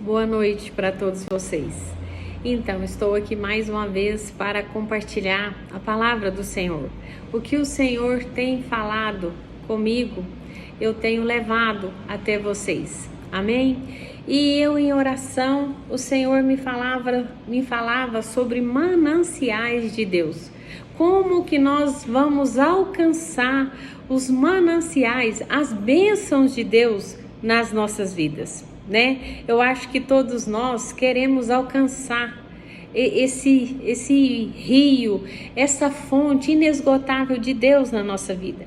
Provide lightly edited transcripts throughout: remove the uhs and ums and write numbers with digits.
Boa noite para todos vocês. Então, estou aqui mais uma vez para compartilhar a palavra do Senhor. O que o Senhor tem falado comigo, eu tenho levado até vocês. Amém? E eu em oração, o Senhor me falava sobre mananciais de Deus. Como que nós vamos alcançar os mananciais, as bênçãos de Deus nas nossas vidas, né? Eu acho que todos nós queremos alcançar esse rio, essa fonte inesgotável de Deus na nossa vida.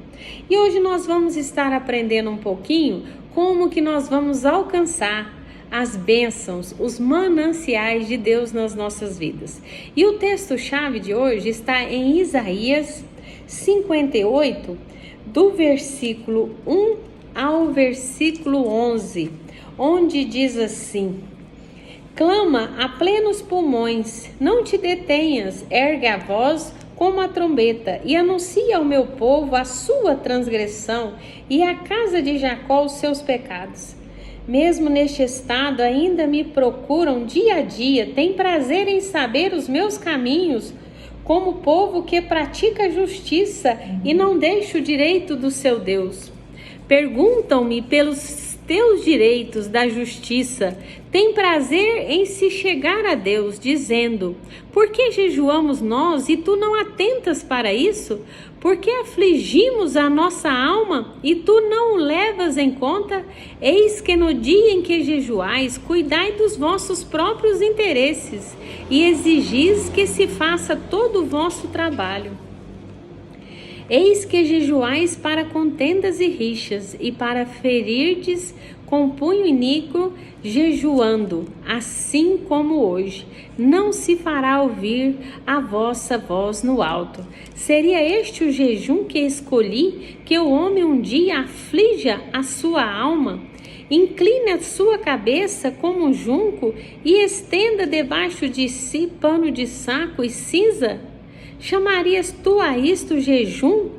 E hoje nós vamos estar aprendendo um pouquinho como que nós vamos alcançar as bênçãos, os mananciais de Deus nas nossas vidas. E o texto-chave de hoje está em Isaías 58, do versículo 1 ao versículo 11, onde diz assim: clama a plenos pulmões, não te detenhas, ergue a voz como a trombeta e anuncia ao meu povo a sua transgressão e à casa de Jacó os seus pecados. Mesmo neste estado ainda me procuram dia a dia, têm prazer em saber os meus caminhos, como povo que pratica justiça e não deixa o direito do seu Deus. Perguntam-me pelos teus direitos da justiça, tem prazer em se chegar a Deus, dizendo: por que jejuamos nós e tu não atentas para isso? Por que afligimos a nossa alma e tu não o levas em conta? Eis que no dia em que jejuais, cuidai dos vossos próprios interesses e exigis que se faça todo o vosso trabalho. Eis que jejuais para contendas e rixas, e para ferirdes com punho iníquo, jejuando, assim como hoje. Não se fará ouvir a vossa voz no alto. Seria este o jejum que escolhi, que o homem um dia aflija a sua alma? Incline a sua cabeça como um junco e estenda debaixo de si pano de saco e cinza? Chamarias tu a isto jejum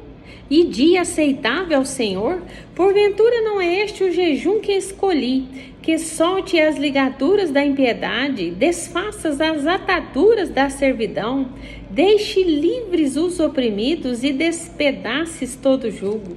e dia aceitável ao Senhor? Porventura não é este o jejum que escolhi, que solte as ligaduras da impiedade, desfaças as ataduras da servidão, deixe livres os oprimidos e despedaces todo jugo?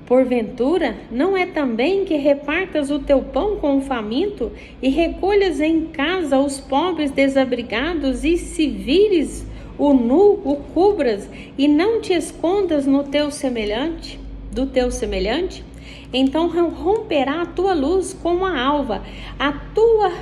Porventura, não é também que repartas o teu pão com o faminto e recolhas em casa os pobres desabrigados e se vires o nu, o cubras e não te escondas do teu semelhante? Então romperá a tua luz como a alva, a tua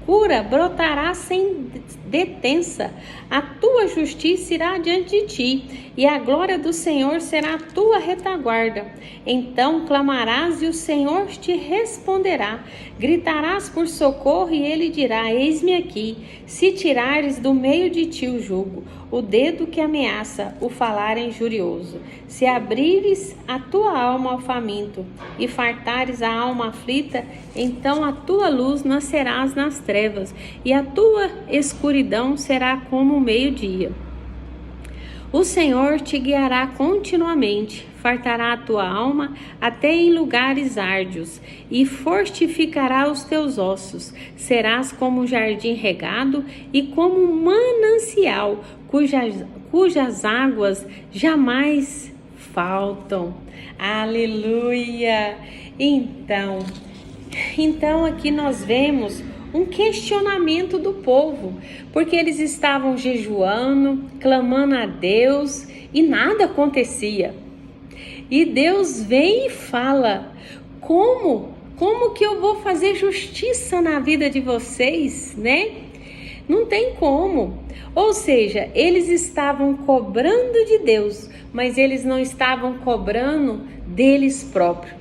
cura brotará sem detença, a tua justiça irá diante de ti, e a glória do Senhor será a tua retaguarda. Então clamarás e o Senhor te responderá, gritarás por socorro e ele dirá: eis-me aqui. Se tirares do meio de ti o jugo, o dedo que ameaça, o falar injurioso, se abrires a tua alma ao faminto e fartares a alma aflita, então a tua luz nascerás nas trevas e a tua escuridão será como o meio-dia. O Senhor te guiará continuamente, fartará a tua alma até em lugares árduos e fortificará os teus ossos. Serás como um jardim regado e como um manancial cujas águas jamais faltam. Aleluia! Então aqui nós vemos um questionamento do povo, porque eles estavam jejuando, clamando a Deus e nada acontecia. E Deus vem e fala: como que eu vou fazer justiça na vida de vocês, né? Não tem como. Ou seja, eles estavam cobrando de Deus, mas eles não estavam cobrando deles próprios.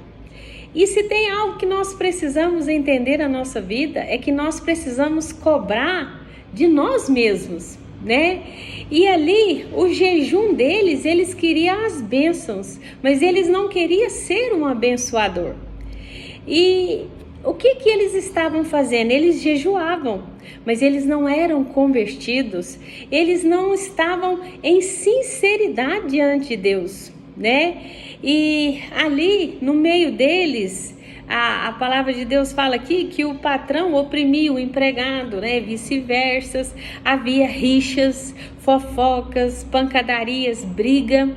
E se tem algo que nós precisamos entender na nossa vida, é que nós precisamos cobrar de nós mesmos, né? E ali, o jejum deles, eles queriam as bênçãos, mas eles não queriam ser um abençoador. E o que eles estavam fazendo? Eles jejuavam, mas eles não eram convertidos, eles não estavam em sinceridade diante de Deus, né? E ali no meio deles A palavra de Deus fala aqui que o patrão oprimia o empregado, né? Vice-versa, havia rixas, fofocas, pancadarias, briga,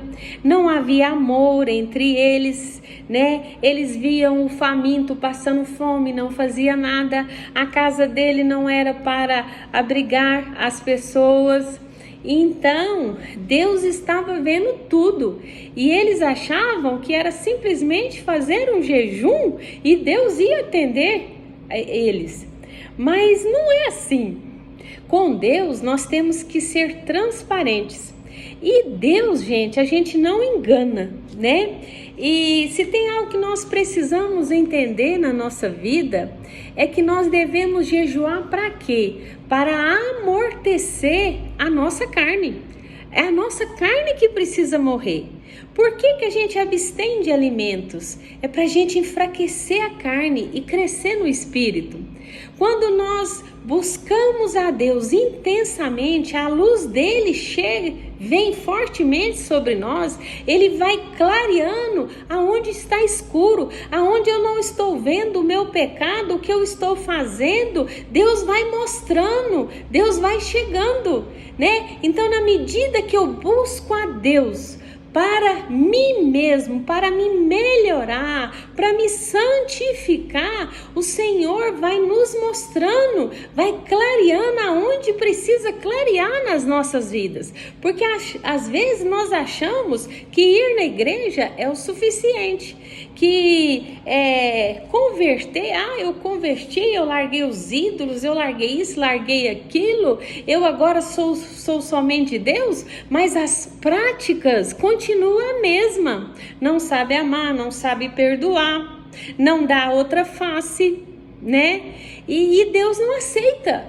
não havia amor entre eles, né? Eles viam o faminto passando fome, não fazia nada, a casa dele não era para abrigar as pessoas. Então, Deus estava vendo tudo e eles achavam que era simplesmente fazer um jejum e Deus ia atender eles. Mas não é assim. Com Deus, nós temos que ser transparentes. E Deus, gente, a gente não engana, né? E se tem algo que nós precisamos entender na nossa vida, é que nós devemos jejuar para quê? Para amortecer a nossa carne. É a nossa carne que precisa morrer. Por que a gente abstém de alimentos? É para a gente enfraquecer a carne e crescer no espírito. Quando nós buscamos a Deus intensamente, a luz dele vem fortemente sobre nós, ele vai clareando aonde está escuro, aonde eu não estou vendo o meu pecado, o que eu estou fazendo, Deus vai mostrando, Deus vai chegando, né? Então, na medida que eu busco a Deus, para mim mesmo, para me melhorar, para me santificar, o Senhor vai nos mostrando, vai clareando aonde precisa clarear nas nossas vidas. Porque às vezes nós achamos que ir na igreja é o suficiente, que converter, eu converti, eu larguei os ídolos, eu larguei isso, larguei aquilo, eu agora sou somente Deus, mas as práticas continua a mesma, não sabe amar, não sabe perdoar, não dá outra face, né? E Deus não aceita,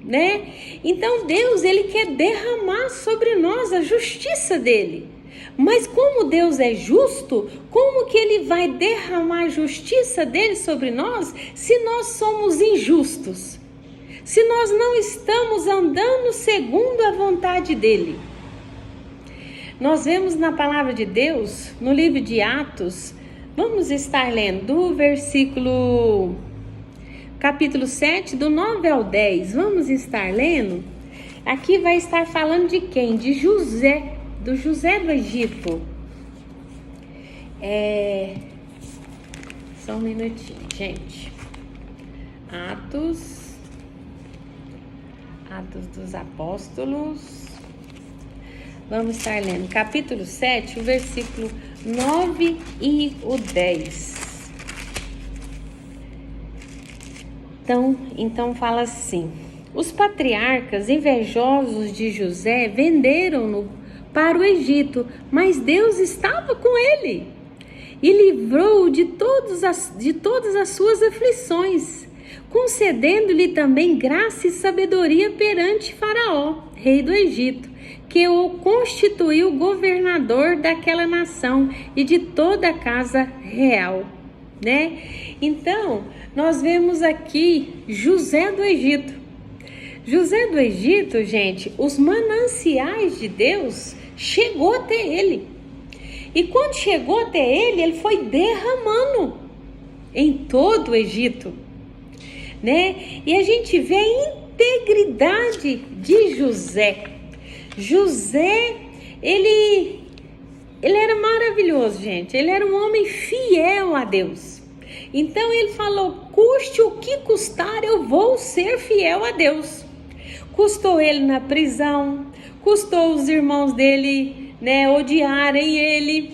né? Então Deus, ele quer derramar sobre nós a justiça dele. Mas como Deus é justo, como que ele vai derramar a justiça dele sobre nós se nós somos injustos? Se nós não estamos andando segundo a vontade dele? Nós vemos na palavra de Deus, no livro de Atos, vamos estar lendo do versículo, capítulo 7, do 9 ao 10, vamos estar lendo. Aqui vai estar falando de quem? De José, do José do Egito. Só um minutinho, gente. Atos dos Apóstolos. Vamos estar lendo capítulo 7, o versículo 9 e o 10. Então fala assim: os patriarcas invejosos de José venderam-no para o Egito, mas Deus estava com ele e livrou-o de todas as suas aflições, concedendo-lhe também graça e sabedoria perante Faraó, rei do Egito, que o constituiu governador daquela nação e de toda a casa real, né? Então, nós vemos aqui José do Egito. José do Egito, gente, os mananciais de Deus chegou até ele. E quando chegou até ele, ele foi derramando em todo o Egito, né? E a gente vê a integridade de José. José, ele era maravilhoso, gente. Ele era um homem fiel a Deus. Então ele falou: custe o que custar, eu vou ser fiel a Deus. Custou ele na prisão, custou os irmãos dele, né, odiarem ele,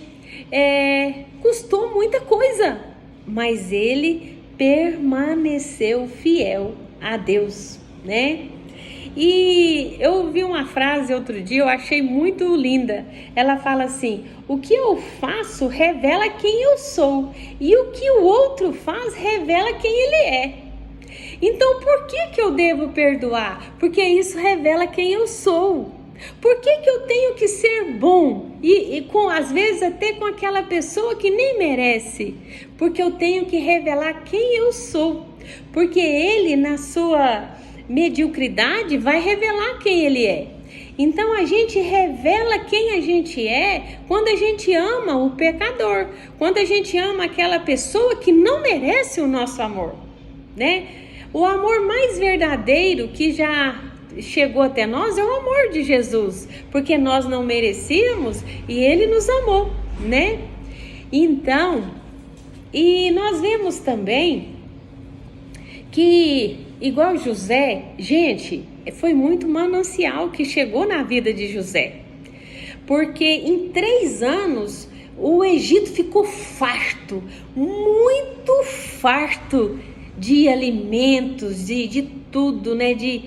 custou muita coisa, mas ele permaneceu fiel a Deus, né? E eu ouvi uma frase outro dia, eu achei muito linda. Ela fala assim: o que eu faço revela quem eu sou, e o que o outro faz revela quem ele é. Então por que eu devo perdoar? Porque isso revela quem eu sou. Por que eu tenho que ser bom? Às vezes até com aquela pessoa que nem merece. Porque eu tenho que revelar quem eu sou. Porque ele, na sua mediocridade, vai revelar quem ele é. Então a gente revela quem a gente é quando a gente ama o pecador, quando a gente ama aquela pessoa que não merece o nosso amor, né? O amor mais verdadeiro que já chegou até nós é o amor de Jesus, porque nós não merecíamos e Ele nos amou, né? Então, e nós vemos também que, igual José, gente, foi muito manancial que chegou na vida de José, porque em 3 anos o Egito ficou farto, muito farto de alimentos, de tudo, né? De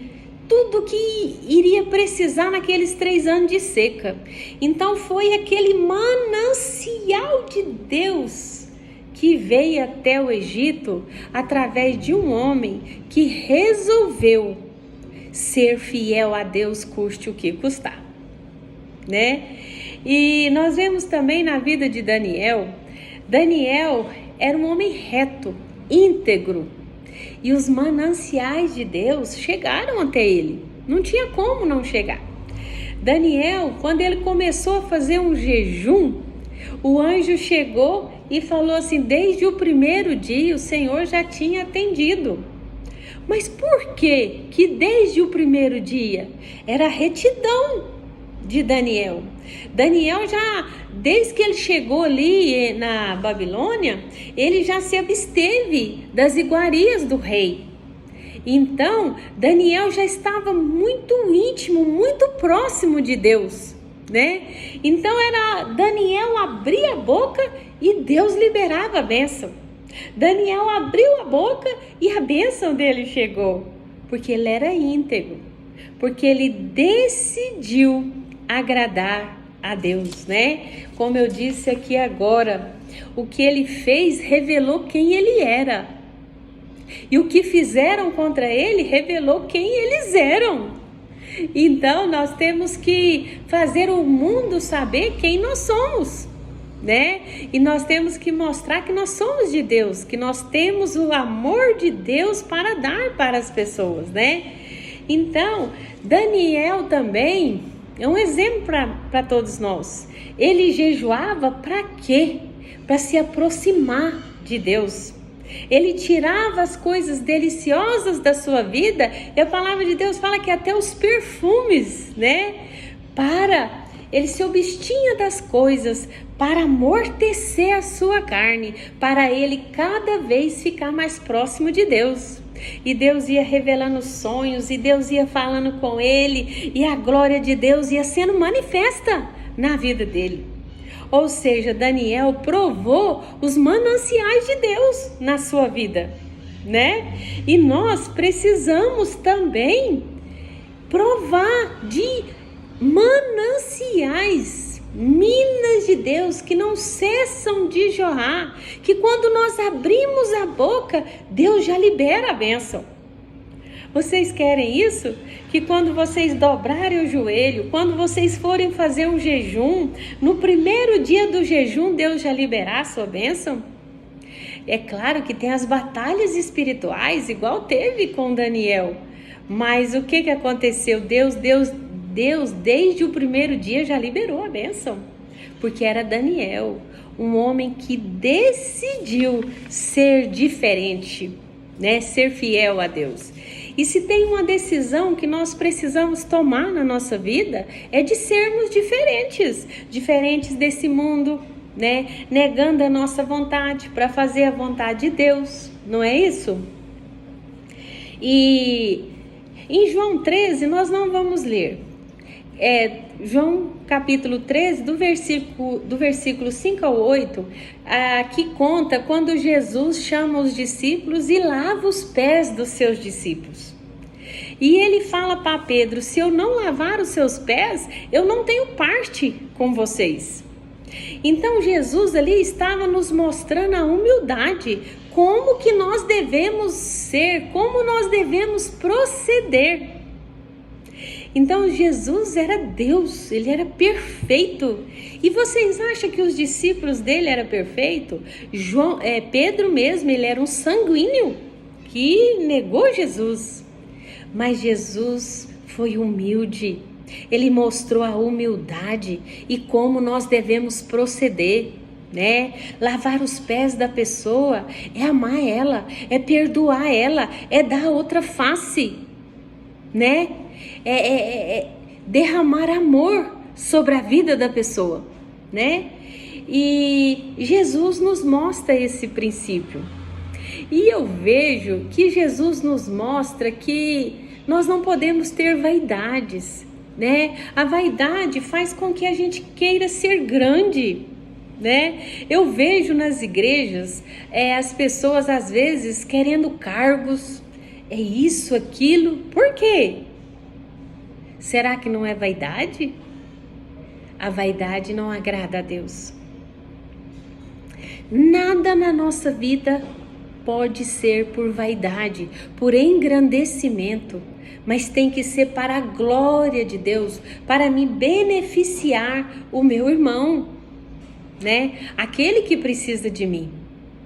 tudo que iria precisar naqueles 3 anos de seca. Então foi aquele manancial de Deus que veio até o Egito através de um homem que resolveu ser fiel a Deus, custe o que custar, né? E nós vemos também na vida de Daniel. Daniel era um homem reto, íntegro, e os mananciais de Deus chegaram até ele, não tinha como não chegar. Daniel, quando ele começou a fazer um jejum, o anjo chegou e falou assim: desde o primeiro dia o Senhor já tinha atendido. Mas por que desde o primeiro dia? Era a retidão de Daniel. Daniel já, desde que ele chegou ali na Babilônia, ele já se absteve das iguarias do rei. Então, Daniel já estava muito íntimo, muito próximo de Deus, né? Então, era Daniel abrir a boca e Deus liberava a bênção. Daniel abriu a boca e a bênção dele chegou, porque ele era íntegro, porque ele decidiu agradar a Deus, né? Como eu disse aqui agora, o que ele fez revelou quem ele era, e o que fizeram contra ele revelou quem eles eram. Então nós temos que fazer o mundo saber quem nós somos, né? E nós temos que mostrar que nós somos de Deus, que nós temos o amor de Deus para dar para as pessoas, né? Então, Daniel também é um exemplo para todos nós. Ele jejuava para quê? Para se aproximar de Deus. Ele tirava as coisas deliciosas da sua vida, e a palavra de Deus fala que até os perfumes, né? Ele se obstinha das coisas para amortecer a sua carne, para ele cada vez ficar mais próximo de Deus. E Deus ia revelando sonhos, e Deus ia falando com ele, e a glória de Deus ia sendo manifesta na vida dele. Ou seja, Daniel provou os mananciais de Deus na sua vida, né? E nós precisamos também provar de mananciais, minas de Deus que não cessam de jorrar, que quando nós abrimos a boca, Deus já libera a bênção. Vocês querem isso? Que quando vocês dobrarem o joelho, quando vocês forem fazer um jejum, no primeiro dia do jejum, Deus já liberar a sua bênção? É claro que tem as batalhas espirituais, igual teve com Daniel. Mas o que aconteceu? Deus, desde o primeiro dia, já liberou a bênção. Porque era Daniel, um homem que decidiu ser diferente, né? Ser fiel a Deus. E se tem uma decisão que nós precisamos tomar na nossa vida, é de sermos diferentes desse mundo, né? Negando a nossa vontade para fazer a vontade de Deus, não é isso? E em João 13 nós não vamos ler. João capítulo 13, do versículo 5 ao 8, que conta quando Jesus chama os discípulos e lava os pés dos seus discípulos. E ele fala para Pedro: se eu não lavar os seus pés, eu não tenho parte com vocês. Então Jesus ali estava nos mostrando a humildade, como que nós devemos ser, como nós devemos proceder. Então Jesus era Deus, ele era perfeito. E vocês acham que os discípulos dele eram perfeitos? Pedro mesmo, ele era um sanguíneo que negou Jesus. Mas Jesus foi humilde, Ele mostrou a humildade e como nós devemos proceder, né? Lavar os pés da pessoa é amar ela, é perdoar ela, é dar outra face, né? É derramar amor sobre a vida da pessoa, né? E Jesus nos mostra esse princípio. E eu vejo que Jesus nos mostra que nós não podemos ter vaidades, né? A vaidade faz com que a gente queira ser grande, né? Eu vejo nas igrejas as pessoas às vezes querendo cargos, é isso, aquilo. Por quê? Será que não é vaidade? A vaidade não agrada a Deus. Nada na nossa vida pode ser por vaidade, por engrandecimento, mas tem que ser para a glória de Deus, para me beneficiar o meu irmão, né? Aquele que precisa de mim,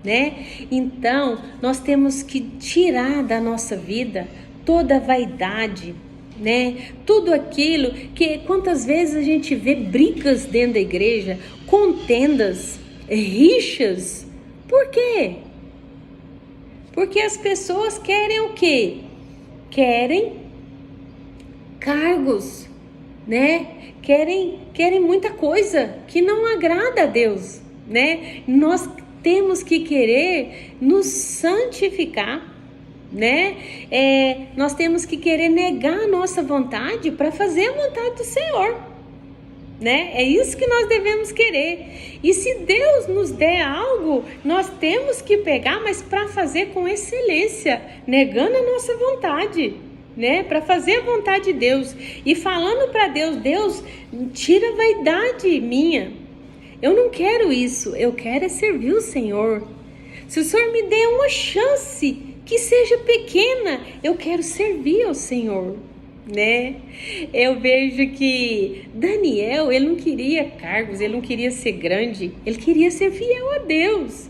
né? Então, nós temos que tirar da nossa vida toda a vaidade, né? Tudo aquilo que, quantas vezes a gente vê brigas dentro da igreja, contendas, rixas. Por quê? Porque as pessoas querem o quê? Querem cargos, né? Querem muita coisa que não agrada a Deus, né? Nós temos que querer nos santificar, né? Nós temos que querer negar a nossa vontade para fazer a vontade do Senhor, né? É isso que nós devemos querer. E se Deus nos der algo, nós temos que pegar, mas para fazer com excelência, negando a nossa vontade, né? Para fazer a vontade de Deus e falando para Deus: Deus, tira a vaidade minha. Eu não quero isso, eu quero é servir o Senhor. Se o Senhor me der uma chance, que seja pequena, eu quero servir ao Senhor, né? Eu vejo que Daniel, ele não queria cargos, ele não queria ser grande, ele queria ser fiel a Deus.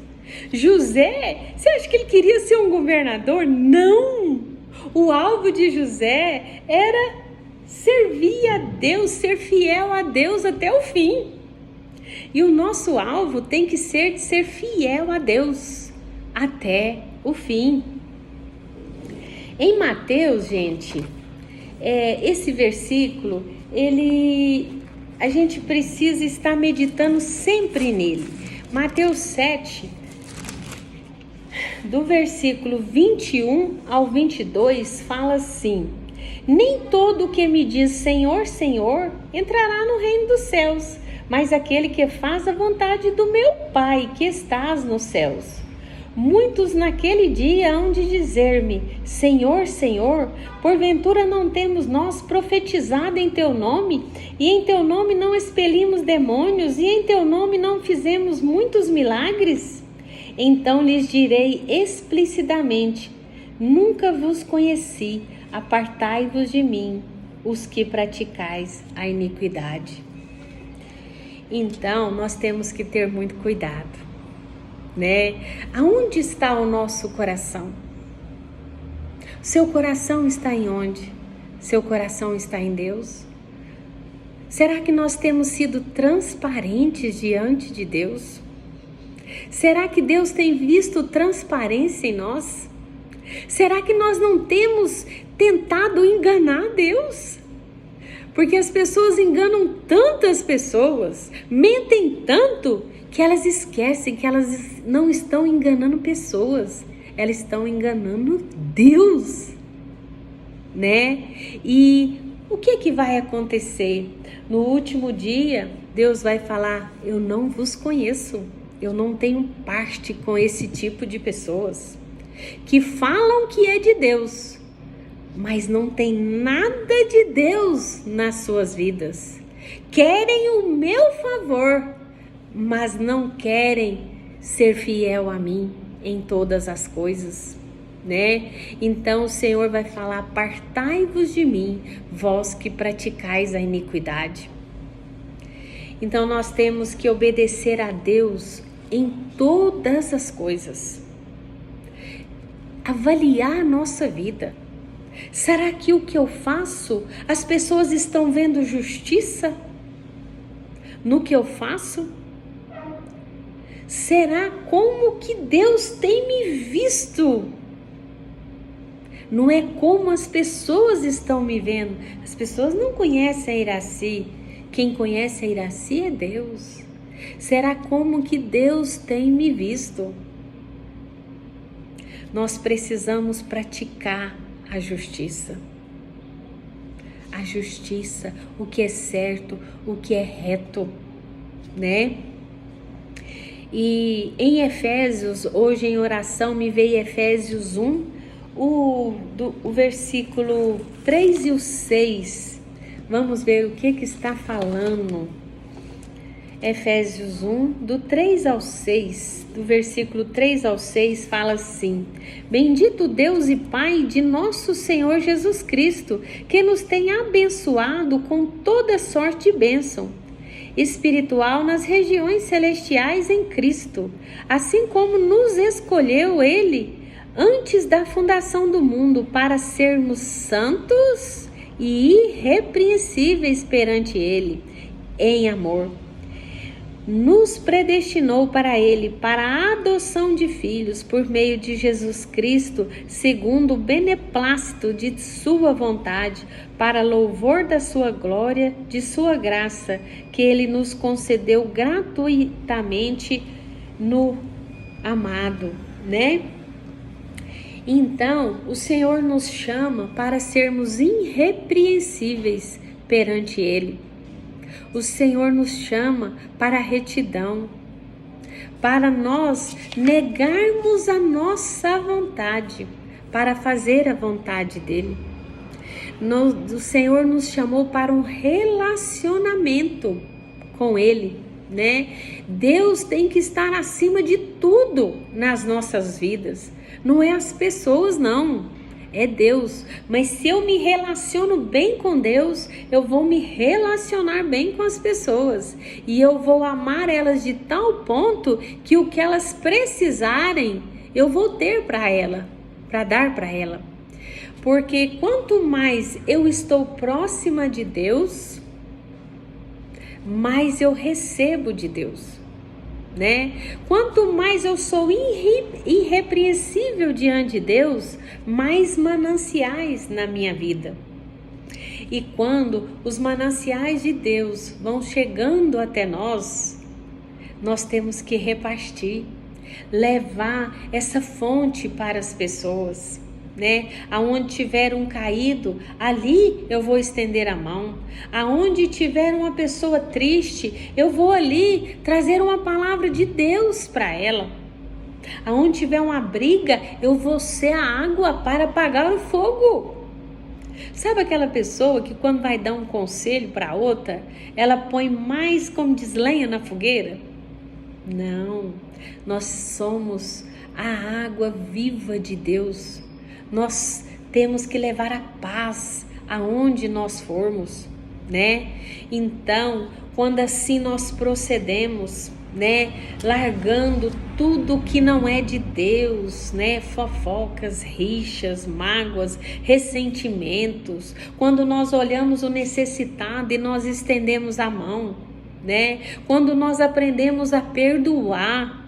José, você acha que ele queria ser um governador? Não! O alvo de José era servir a Deus, ser fiel a Deus até o fim. E o nosso alvo tem que ser de ser fiel a Deus até o fim. Em Mateus, gente, esse versículo, a gente precisa estar meditando sempre nele. Mateus 7, do versículo 21 ao 22, fala assim: nem todo que me diz Senhor, Senhor, entrará no reino dos céus, mas aquele que faz a vontade do meu Pai que estás nos céus. Muitos naquele dia hão de dizer-me: Senhor, Senhor, porventura não temos nós profetizado em teu nome, e em teu nome não expelimos demônios, e em teu nome não fizemos muitos milagres? Então lhes direi explicitamente: nunca vos conheci, apartai-vos de mim, os que praticais a iniquidade. Então nós temos que ter muito cuidado, né? Aonde está o nosso coração? Seu coração está em onde? Seu coração está em Deus? Será que nós temos sido transparentes diante de Deus? Será que Deus tem visto transparência em nós? Será que nós não temos tentado enganar Deus? Porque as pessoas enganam tantas pessoas, mentem tanto, que elas esquecem que elas não estão enganando pessoas, elas estão enganando Deus, né? E o que vai acontecer? No último dia, Deus vai falar: eu não vos conheço, eu não tenho parte com esse tipo de pessoas, que falam que é de Deus, mas não tem nada de Deus nas suas vidas. Querem o meu favor, mas não querem ser fiel a mim em todas as coisas, né? Então o Senhor vai falar: apartai-vos de mim, vós que praticais a iniquidade. Então nós temos que obedecer a Deus em todas as coisas, avaliar a nossa vida. Será que o que eu faço, as pessoas estão vendo justiça no que eu faço? Será como que Deus tem me visto? Não é como as pessoas estão me vendo. As pessoas não conhecem a Iraci. Quem conhece a Iraci é Deus. Será como que Deus tem me visto? Nós precisamos praticar a justiça. A justiça, o que é certo, o que é reto, né? E em Efésios, hoje em oração, me veio Efésios 1, o versículo 3 e o 6. Vamos ver o que está falando. Efésios 1, do 3 ao 6, do versículo 3 ao 6, fala assim: Bendito Deus e Pai de nosso Senhor Jesus Cristo, que nos tem abençoado com toda sorte de bênção espiritual nas regiões celestiais em Cristo, assim como nos escolheu Ele antes da fundação do mundo para sermos santos e irrepreensíveis perante Ele em amor. Nos predestinou para Ele, para a adoção de filhos, por meio de Jesus Cristo, segundo o beneplácito de sua vontade, para louvor da sua glória, de sua graça, que Ele nos concedeu gratuitamente no amado, né? Então, o Senhor nos chama para sermos irrepreensíveis perante Ele. O Senhor nos chama para a retidão, para nós negarmos a nossa vontade, para fazer a vontade dEle. O Senhor nos chamou para um relacionamento com Ele, né? Deus tem que estar acima de tudo nas nossas vidas. Não é as pessoas, não. É Deus. Mas se eu me relaciono bem com Deus, eu vou me relacionar bem com as pessoas. E eu vou amar elas de tal ponto que o que elas precisarem, eu vou ter para ela, para dar para ela. Porque quanto mais eu estou próxima de Deus, mais eu recebo de Deus, né? Quanto mais eu sou irrepreensível diante de Deus, mais mananciais na minha vida. E quando os mananciais de Deus vão chegando até nós, nós temos que repartir, levar essa fonte para as pessoas, né? Aonde tiver um caído, ali eu vou estender a mão. Aonde tiver uma pessoa triste, eu vou ali trazer uma palavra de Deus para ela. Aonde tiver uma briga, eu vou ser a água para apagar o fogo. Sabe aquela pessoa que quando vai dar um conselho para outra, ela põe mais, como diz, lenha na fogueira? Não, nós somos a água viva de Deus. Nós temos que levar a paz aonde nós formos, né? Então, quando assim nós procedemos, né, largando tudo que não é de Deus, né, fofocas, rixas, mágoas, ressentimentos, quando nós olhamos o necessitado e nós estendemos a mão, né, quando nós aprendemos a perdoar,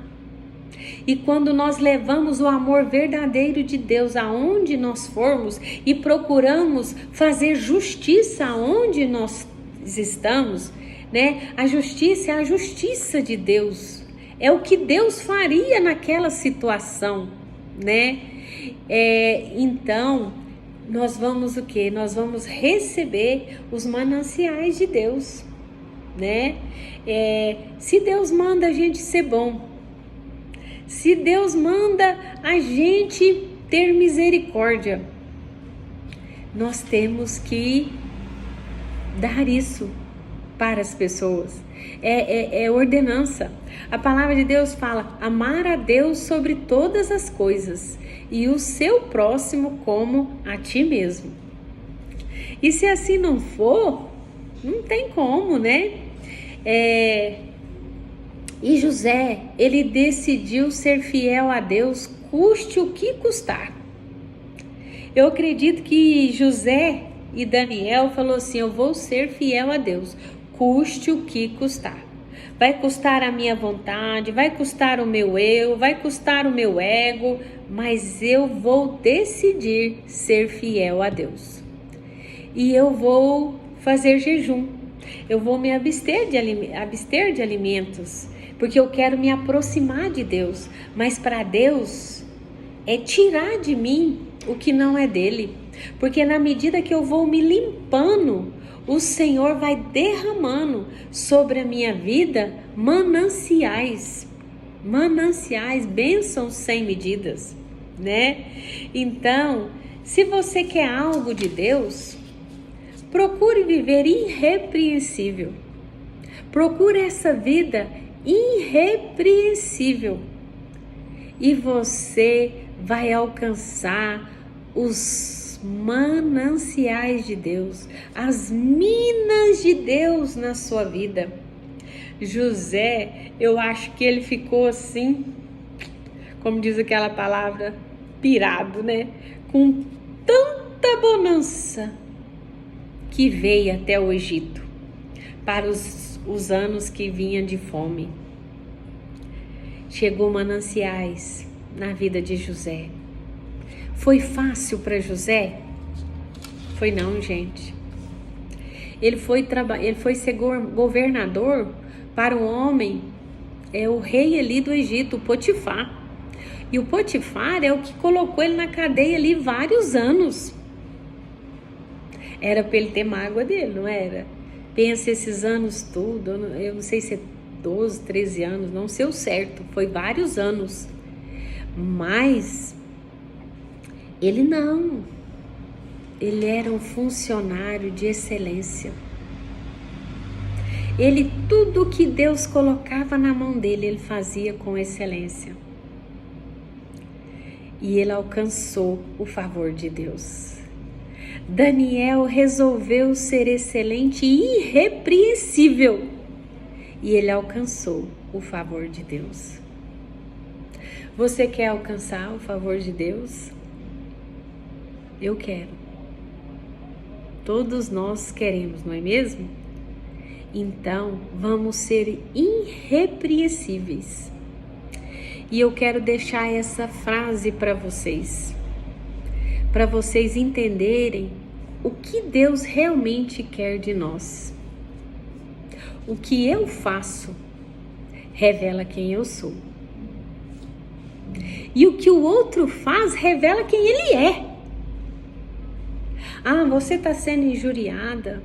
e quando nós levamos o amor verdadeiro de Deus aonde nós formos e procuramos fazer justiça aonde nós estamos, né? A justiça é a justiça de Deus. É o que Deus faria naquela situação, né? Então, nós vamos o quê? Nós vamos receber os mananciais de Deus, né? Se Deus manda a gente ser bom, se Deus manda a gente ter misericórdia, nós temos que dar isso para as pessoas. É ordenança. A palavra de Deus fala: amar a Deus sobre todas as coisas e o seu próximo como a ti mesmo. E se assim não for, não tem como, né? E José, ele decidiu ser fiel a Deus, custe o que custar. Eu acredito que José e Daniel falou assim: eu vou ser fiel a Deus, custe o que custar. Vai custar a minha vontade, vai custar o meu eu, vai custar o meu ego, mas eu vou decidir ser fiel a Deus. E eu vou fazer jejum, eu vou me abster de alimentos, porque eu quero me aproximar de Deus. Mas para Deus é tirar de mim o que não é dele, porque na medida que eu vou me limpando, o Senhor vai derramando sobre a minha vida mananciais, bênçãos sem medidas, né? Então, se você quer algo de Deus, procure viver irrepreensível. Procure essa vida irrepreensível. E você vai alcançar os mananciais de Deus, as minas de Deus na sua vida. José, eu acho que ele ficou assim, como diz aquela palavra, pirado, né? Com tanta bonança que veio até o Egito, para os anos que vinha de fome. Chegou mananciais na vida de José. Foi fácil para José? Foi não, gente. Ele foi ser governador para um homem, o rei ali do Egito, o Potifar. E o Potifar é o que colocou ele na cadeia ali vários anos. Era para ele ter mágoa dele, não era? Pensa esses anos tudo, eu não sei se é 12, 13 anos, não sei o certo, foi vários anos. Mas ele não, ele era um funcionário de excelência. Ele, tudo que Deus colocava na mão dele, ele fazia com excelência. E ele alcançou o favor de Deus. Daniel resolveu ser excelente e irrepreensível. E ele alcançou o favor de Deus. Você quer alcançar o favor de Deus? Eu quero. Todos nós queremos, não é mesmo? Então, vamos ser irrepreensíveis. E eu quero deixar essa frase para vocês entenderem o que Deus realmente quer de nós. O que eu faço revela quem eu sou. E o que o outro faz revela quem ele é. Ah, você está sendo injuriada.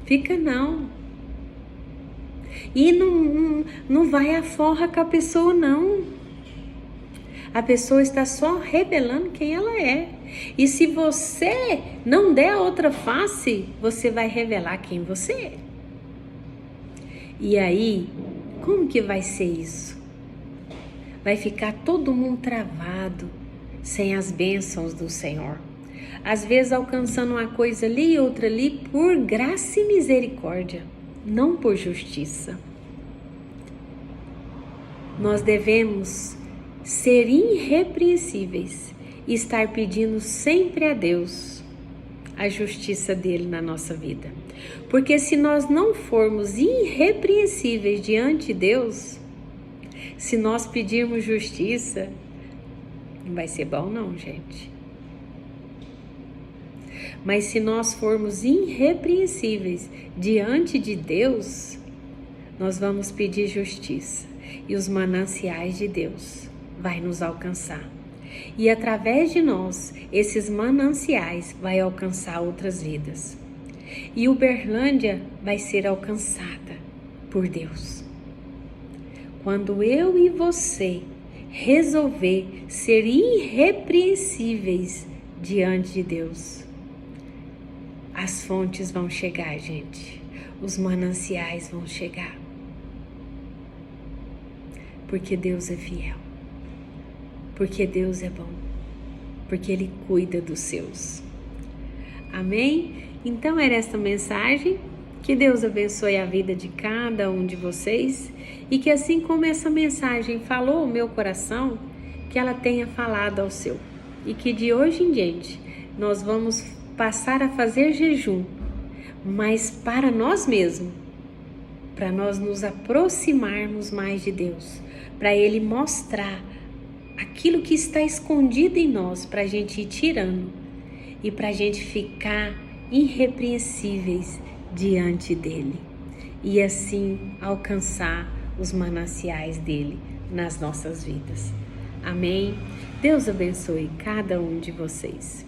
Fica não. E não vai à forra com a pessoa, não. A pessoa está só revelando quem ela é. E se você não der a outra face, você vai revelar quem você é. E aí, como que vai ser isso? Vai ficar todo mundo travado, sem as bênçãos do Senhor. Às vezes alcançando uma coisa ali e outra ali por graça e misericórdia, não por justiça. Nós devemos ser irrepreensíveis e estar pedindo sempre a Deus a justiça dele na nossa vida. Porque se nós não formos irrepreensíveis diante de Deus, se nós pedirmos justiça, não vai ser bom não, gente. Mas se nós formos irrepreensíveis diante de Deus, nós vamos pedir justiça. E os mananciais de Deus vai nos alcançar. E através de nós, esses mananciais vai alcançar outras vidas. E Uberlândia vai ser alcançada por Deus. Quando eu e você resolver ser irrepreensíveis diante de Deus, as fontes vão chegar, gente. Os mananciais vão chegar. Porque Deus é fiel. Porque Deus é bom. Porque Ele cuida dos seus. Amém? Então era esta mensagem. Que Deus abençoe a vida de cada um de vocês. E que assim como essa mensagem falou ao meu coração, que ela tenha falado ao seu. e que de hoje em diante nós vamos passar a fazer jejum, mas para nós mesmos, para nós nos aproximarmos mais de Deus, para Ele mostrar aquilo que está escondido em nós, para a gente ir tirando e para a gente ficar irrepreensíveis diante dEle e assim alcançar os mananciais dEle nas nossas vidas. Amém? Deus abençoe cada um de vocês.